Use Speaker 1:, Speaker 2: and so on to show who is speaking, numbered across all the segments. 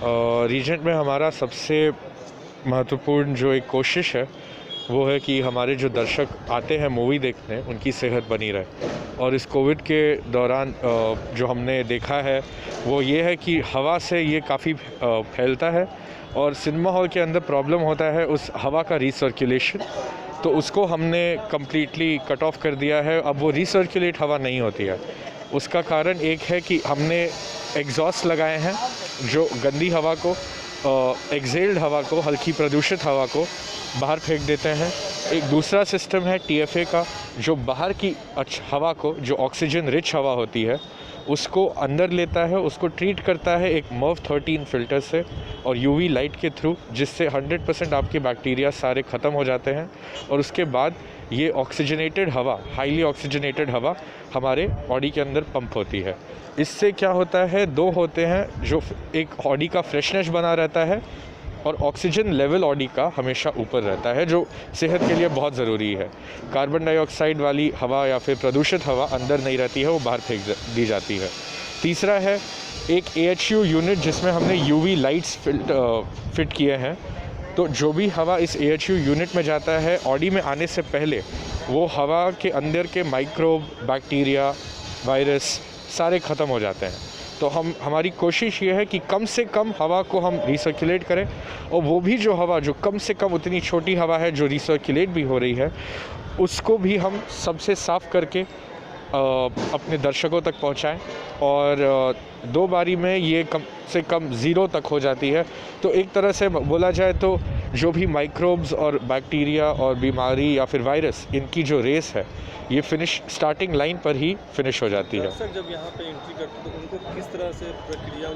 Speaker 1: Reagent में हमारा सबसे महत्वपूर्ण जो एक कोशिश है वो है कि हमारे जो दर्शक आते हैं मूवी देखने उनकी सेहत बनी रहे। और इस कोविड के दौरान जो हमने देखा है वो ये है कि हवा से ये काफ़ी फैलता है और सिनेमा हॉल के अंदर प्रॉब्लम होता है उस हवा का रिसर्कुलेशन। तो उसको हमने कम्प्लीटली कट ऑफ कर दिया है। अब वो रिसर्कुलेट हवा नहीं होती है। उसका कारण एक है कि हमने एग्जॉस्ट लगाए हैं जो गंदी हवा को, एक्सेल्ड हवा को, हल्की प्रदूषित हवा को बाहर फेंक देते हैं। एक दूसरा सिस्टम है TFA का जो बाहर की हवा को, जो ऑक्सीजन रिच हवा होती है, उसको अंदर लेता है, उसको ट्रीट करता है एक MUV 13 फ़िल्टर से और UV लाइट के थ्रू, जिससे 100% आपके बैक्टीरिया सारे ख़त्म हो जाते हैं। और उसके बाद ये ऑक्सीजनेटेड हवा, हाईली ऑक्सीजनेटेड हवा हमारे बॉडी के अंदर पंप होती है। इससे क्या होता है, दो होते हैं, जो एक बॉडी का फ्रेशनेस बना रहता है और ऑक्सीजन लेवल ऑडी का हमेशा ऊपर रहता है, जो सेहत के लिए बहुत ज़रूरी है। कार्बन डाइऑक्साइड वाली हवा या फिर प्रदूषित हवा अंदर नहीं रहती है, वो बाहर फेंक दी जाती है। तीसरा है एक AHU यूनिट जिसमें हमने UV लाइट्स फिट किए हैं। तो जो भी हवा इस AHU यूनिट में जाता है, ऑडी में आने से पहले वो हवा के अंदर के माइक्रोब, बैक्टीरिया, वायरस सारे ख़त्म हो जाते हैं। तो हमारी कोशिश ये है कि कम से कम हवा को हम रिसर्कुलेट करें, और वो भी जो हवा जो कम से कम उतनी छोटी हवा है जो रिसर्कुलेट भी हो रही है, उसको भी हम सबसे साफ़ करके अपने दर्शकों तक पहुंचाएं। और 2 बारी में ये कम से कम 0 तक हो जाती है। तो एक तरह से बोला जाए तो जो भी माइक्रोब्स और बैक्टीरिया और बीमारी या फिर वायरस, इनकी जो रेस है ये स्टार्टिंग लाइन पर ही फिनिश हो जाती है।
Speaker 2: दर्शक जब यहाँ पे एंट्री करते हैं तो उनको किस तरह से प्रक्रिया,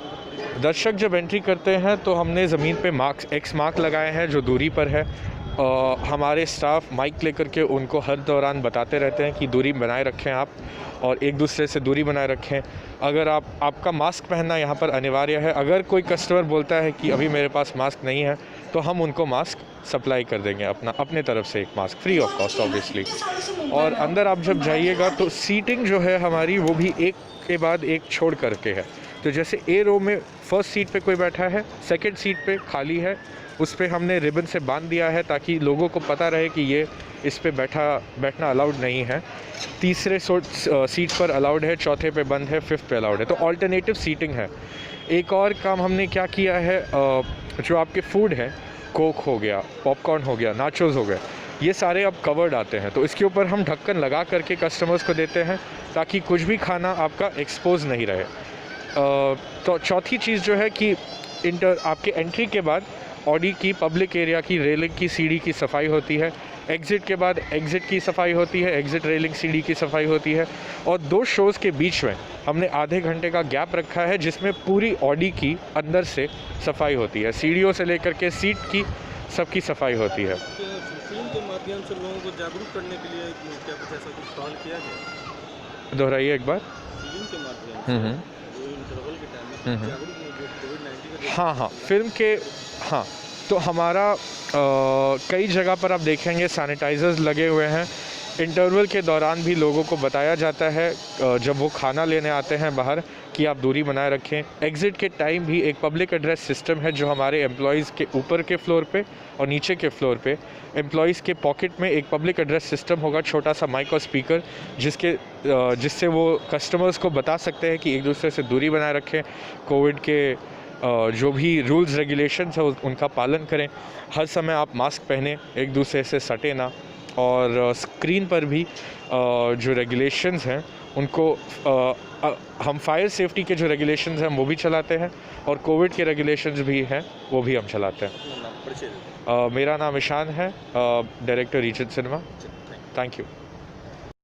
Speaker 1: दर्शक जब एंट्री करते हैं तो हमने ज़मीन पे X मार्क लगाए हैं जो दूरी पर है। हमारे स्टाफ माइक लेकर के उनको हर दौरान बताते रहते हैं कि दूरी बनाए रखें आप, और एक दूसरे से दूरी बनाए रखें। अगर आपका मास्क पहनना यहाँ पर अनिवार्य है। अगर कोई कस्टमर बोलता है कि अभी मेरे पास मास्क नहीं है, तो हम उनको मास्क सप्लाई कर देंगे, अपने तरफ से एक mask free of cost obviously. और अंदर आप जब जाइएगा तो सीटिंग जो है हमारी, वो भी एक के बाद एक छोड़ करके है। तो जैसे A रो में फर्स्ट सीट पे कोई बैठा है, सेकंड सीट पे खाली है, उस पर हमने रिबन से बांध दिया है ताकि लोगों को पता रहे कि ये इस पे बैठना अलाउड नहीं है। तीसरे सीट पर अलाउड है, चौथे पे बंद है, फिफ्थ पे अलाउड है। तो ऑल्टरनेटिव सीटिंग है। एक और काम हमने क्या किया है, जो आपके फूड हैं, कोक हो गया, पॉपकॉर्न हो गया, नाचोस हो गए, ये सारे अब कवर्ड आते हैं। तो इसके ऊपर हम ढक्कन लगा करके कस्टमर्स को देते हैं ताकि कुछ भी खाना आपका एक्सपोज नहीं रहे। तो चौथी चीज़ जो है कि आपके एंट्री के बाद ऑडी की पब्लिक एरिया की रेलिंग की सीढ़ी की सफाई होती है। एग्ज़िट के बाद एग्ज़िट की सफाई होती है, एग्ज़िट रेलिंग सीढ़ी की सफाई होती है। और 2 शोज़ के बीच में हमने आधे घंटे का गैप रखा है जिसमें पूरी ऑडी की अंदर से सफाई होती है, सीढ़ियों से लेकर के सीट की सबकी सफाई होती है।
Speaker 2: फिल्म के माध्यम से लोगों को जागरूक करने के लिए क्या कुछ ऐसा कुछ पहल किया गया?
Speaker 1: दोहराइए एक बार।
Speaker 2: फिल्म के माध्यम से जो इंटरवल के टाइम में जागरूक जो कोविड-19 का
Speaker 1: हाँ, फिल्म के, हाँ, तो हमारा कई जगह पर आप देखेंगे सैनिटाइज़र्स लगे हुए हैं। इंटरवल के दौरान भी लोगों को बताया जाता है जब वो खाना लेने आते हैं बाहर कि आप दूरी बनाए रखें। एग्ज़िट के टाइम भी एक पब्लिक एड्रेस सिस्टम है जो हमारे एम्प्लॉइज़ के ऊपर के फ्लोर पे और नीचे के फ्लोर पे एम्प्लॉइज़ के पॉकेट में एक पब्लिक एड्रेस सिस्टम होगा, छोटा सा माइक और स्पीकर, जिससे वो कस्टमर्स को बता सकते हैं कि एक दूसरे से दूरी बनाए रखें, कोविड के जो भी रूल्स रेगुलेशंस है उनका पालन करें। हर समय आप मास्क पहने, एक दूसरे से सटे ना। और स्क्रीन पर भी जो रेगुलेशंस हैं उनको हम फायर सेफ्टी के जो रेगुलेशंस हैं वो भी चलाते हैं, और कोविड के रेगुलेशंस भी हैं वो भी हम चलाते हैं। मेरा नाम ईशान है, director region cinema. Thank you.